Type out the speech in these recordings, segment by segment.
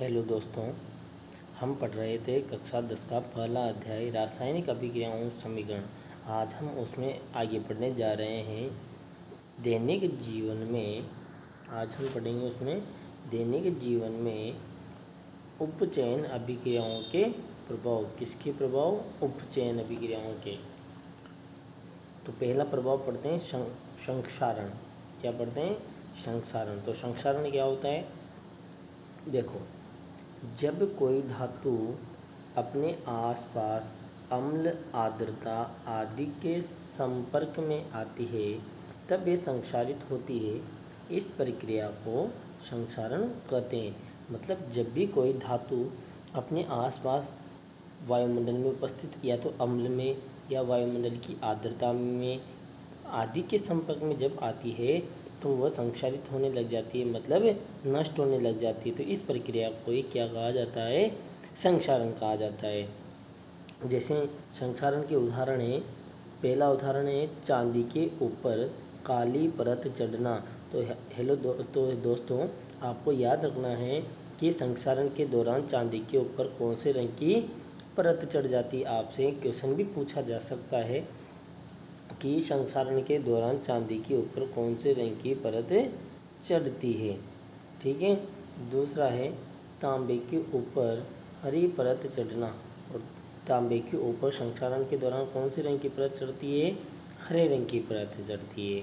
Hello दोस्तों, हम पढ़ रहे थे कक्षा 10 का पहला अध्याय रासायनिक अभिक्रियाओं समीकरण। आज हम उसमें आगे पढ़ने जा रहे हैं। दैनिक जीवन में आज हम पढ़ेंगे उसमें दैनिक जीवन में उपचयन अभिक्रियाओं के प्रभाव। किसके प्रभाव? उपचयन अभिक्रियाओं के। तो पहला प्रभाव पढ़ते हैं संक्षारण। क्या पढ़ते हैं? संक्षारण। तो संक्षारण क्या होता है? देखो, जब कोई धातु अपने आसपास अम्ल, आर्द्रता आदि के संपर्क में आती है तब ये संक्षारित होती है। इस प्रक्रिया को संक्षारण कहते हैं। मतलब जब भी कोई धातु अपने आसपास वायुमंडल में उपस्थित या तो अम्ल में या वायुमंडल की आर्द्रता में आदि के संपर्क में जब आती है तो वह संक्षारित होने लग जाती है, मतलब नष्ट होने लग जाती है। तो इस प्रक्रिया को ही क्या कहा जाता है? संक्षारण कहा जाता है। जैसे संक्षारण के उदाहरण है, पहला उदाहरण है चांदी के ऊपर काली परत चढ़ना। तो दोस्तों, आपको याद रखना है कि संक्षारण के दौरान चांदी के ऊपर कौन से रंग की परत चढ़ जाती है। आपसे क्वेश्चन भी पूछा जा सकता है कि संक्षारण के दौरान चांदी के ऊपर कौन से रंग की परत चढ़ती है। ठीक है। दूसरा है तांबे के ऊपर हरी परत चढ़ना। और तांबे के ऊपर संक्षारण के दौरान कौन से रंग की परत चढ़ती है? हरे रंग की परत चढ़ती है।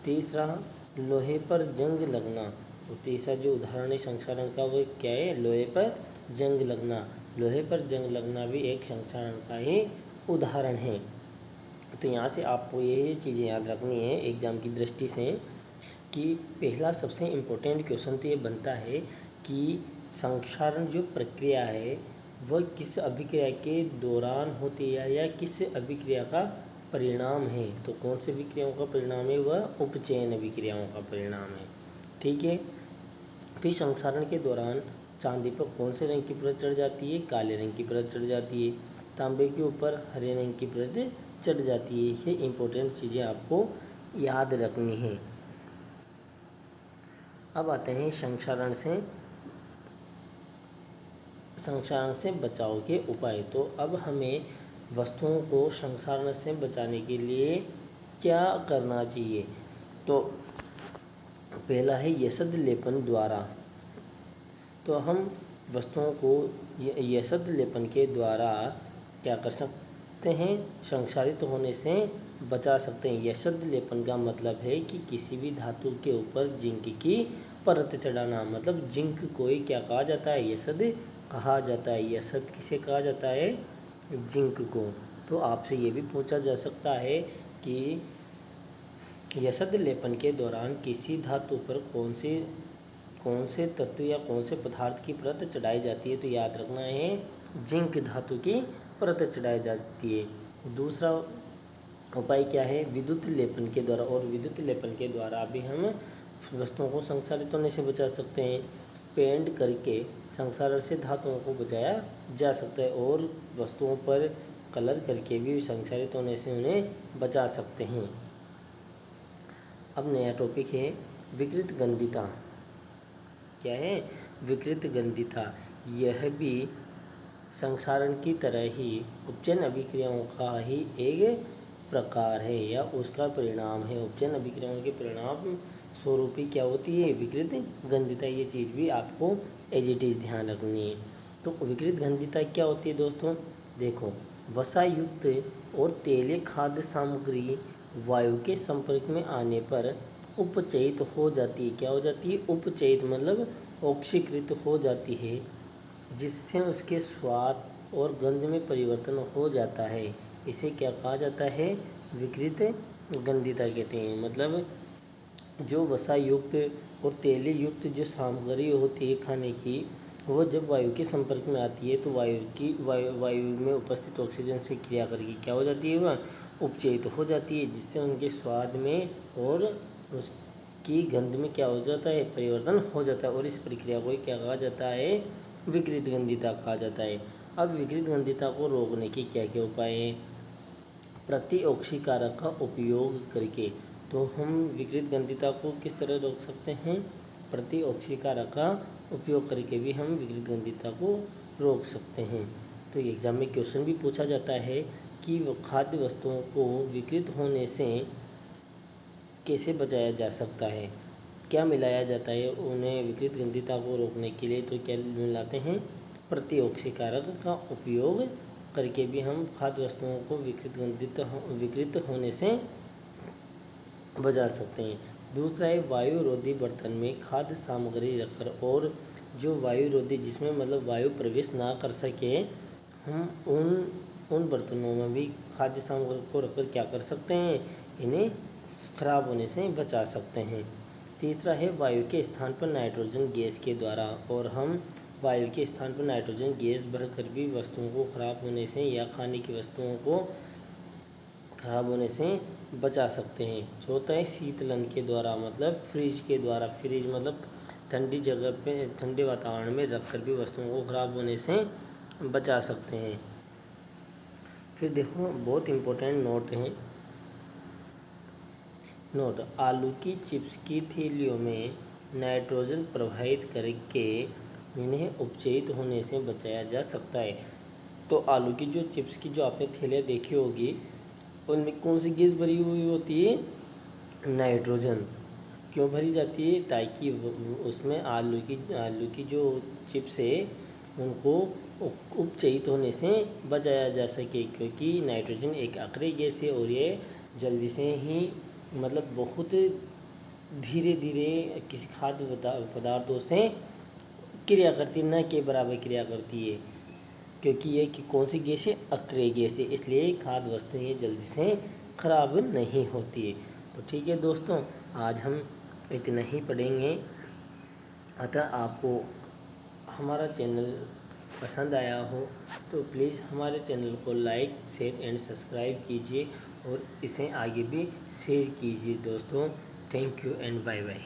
तीसरा, लोहे पर जंग लगना। तो तीसरा जो उदाहरण है संक्षारण का वो क्या है? लोहे पर जंग लगना। लोहे पर जंग लगना भी एक संक्षारण का ही उदाहरण है। तो यहाँ से आपको ये चीज़ें याद रखनी है एग्जाम की दृष्टि से कि पहला सबसे इम्पोर्टेंट क्वेश्चन तो ये बनता है कि संक्षारण जो प्रक्रिया है वह किस अभिक्रिया के दौरान होती है या किस अभिक्रिया का परिणाम है। तो कौन सी अभिक्रियाओं का परिणाम है? वह उपचयन अभिक्रियाओं का परिणाम है। ठीक है। फिर संक्षारण के दौरान चांदी पर कौन से रंग की परत चढ़ जाती है? काले रंग की परत चढ़ जाती है। तांबे के ऊपर हरे रंग की परत चढ़ जाती है। ये इंपॉर्टेंट चीज़ें आपको याद रखनी है। अब आते हैं संक्षारण से बचाव के उपाय। तो अब हमें वस्तुओं को संक्षारण से बचाने के लिए क्या करना चाहिए? तो पहला है यशद लेपन द्वारा। तो हम वस्तुओं को यशद लेपन के द्वारा क्या कर सकते हैं? संक्षारित होने से बचा सकते हैं। यशद लेपन का मतलब है कि किसी भी धातु के ऊपर जिंक की परत चढ़ाना। मतलब जिंक को ही क्या कहा जाता है? यशद कहा जाता है। यशद किसे कहा जाता है? जिंक को। तो आपसे ये भी पूछा जा सकता है कि यशद लेपन के दौरान किसी धातु पर कौन से तत्व या कौन से पदार्थ की परत चढ़ाई जाती है? तो याद रखना है जिंक धातु की परत चढ़ाई जाती है। दूसरा उपाय क्या है? विद्युत लेपन के द्वारा। और विद्युत लेपन के द्वारा भी हम वस्तुओं को संक्षारित होने से बचा सकते हैं। पेंट करके संक्षारण से धातुओं को बचाया जा सकता है और वस्तुओं पर कलर करके भी संक्षारित होने से उन्हें बचा सकते हैं। अब नया टॉपिक है विकृत गंधिता। क्या है? विकृत गंधिता। यह भी संक्षारण की तरह ही उपचयन अभिक्रियाओं का ही एक प्रकार है या उसका परिणाम है। उपचयन अभिक्रियाओं के परिणाम स्वरूपी क्या होती है? विकृत गंधिता। ये चीज़ भी आपको एज इट इज़ ध्यान रखनी है। तो विकृत गंधिता क्या होती है दोस्तों? देखो, वसा युक्त और तेलीय खाद्य सामग्री वायु के संपर्क में आने पर उपचयित हो जाती है। क्या हो जाती है? उपचयित मतलब ऑक्सीकृत हो जाती है, जिससे उसके स्वाद और गंध में परिवर्तन हो जाता है। इसे क्या कहा जाता है? विकृत गंधिता कहते हैं। मतलब जो वसा युक्त और तेलीय युक्त जो सामग्री होती है खाने की, वो जब वायु के संपर्क में आती है तो वायु में उपस्थित ऑक्सीजन से क्रिया करके क्या हो जाती है? वह उपचयित हो जाती है, जिससे उनके स्वाद में और उसकी गंध में क्या हो जाता है? परिवर्तन हो जाता है। और इस प्रक्रिया को क्या कहा जाता है? विकृत गंधिता कहा जाता है। अब विकृत गंधिता को रोकने के क्या क्या उपाय हैं? प्रतिऑक्सीकारक का उपयोग करके। तो हम विकृत गंधिता को किस तरह रोक सकते हैं? प्रतिऑक्सीकारक का उपयोग करके भी हम विकृत गंधिता को रोक सकते हैं। तो एग्जाम में क्वेश्चन भी पूछा जाता है कि वो खाद्य वस्तुओं को विकृत होने से कैसे बचाया जा सकता है, क्या मिलाया जाता है उन्हें विकृत गंधिता को रोकने के लिए। तो क्या मिलाते हैं, प्रतिऑक्सीकारक का उपयोग करके भी हम खाद्य वस्तुओं को विकृत होने से बचा सकते हैं। दूसरा है वायुरोधी बर्तन में खाद्य सामग्री रखकर, और जो वायुरोधी जिसमें मतलब वायु प्रवेश ना कर सके, हम उन बर्तनों में भी खाद्य सामग्री को रखकर क्या कर सकते हैं, इन्हें खराब होने से बचा सकते हैं। तीसरा है वायु के स्थान पर नाइट्रोजन गैस के द्वारा, और हम वायु के स्थान पर नाइट्रोजन गैस भरकर भी वस्तुओं को खराब होने से या खाने की वस्तुओं को खराब होने से बचा सकते हैं। चौथा है शीतलन के द्वारा, मतलब फ्रिज के द्वारा। फ्रिज मतलब ठंडी जगह पे ठंडे वातावरण में रखकर भी वस्तुओं को खराब होने से बचा सकते हैं। फिर देखो बहुत इम्पोर्टेंट नोट है। नोट, आलू की चिप्स की थैलियों में नाइट्रोजन प्रवाहित करके इन्हें उपचयित होने से बचाया जा सकता है। तो आलू की जो चिप्स की जो आपने थैलियाँ देखी होगी, उनमें कौन सी गैस भरी हुई होती है, नाइट्रोजन। क्यों भरी जाती है, ताकि उसमें आलू की जो चिप्स है उनको उपचयित होने से बचाया जा सके, क्योंकि नाइट्रोजन एक अक्रिय गैस है और ये जल्दी से ही मतलब बहुत धीरे धीरे किसी खाद्य पदार्थों से क्रिया करती, न के बराबर क्रिया करती है, क्योंकि ये कि कौन सी गैस है, अक्रिय गैस है, इसलिए खाद्य वस्तुएं ये जल्दी से खराब नहीं होती है। तो ठीक है दोस्तों, आज हम इतना ही पढ़ेंगे। अतः आपको हमारा चैनल पसंद आया हो तो प्लीज़ हमारे चैनल को लाइक, शेयर एंड सब्सक्राइब कीजिए और इसे आगे भी शेयर कीजिए दोस्तों। Thank you and bye bye.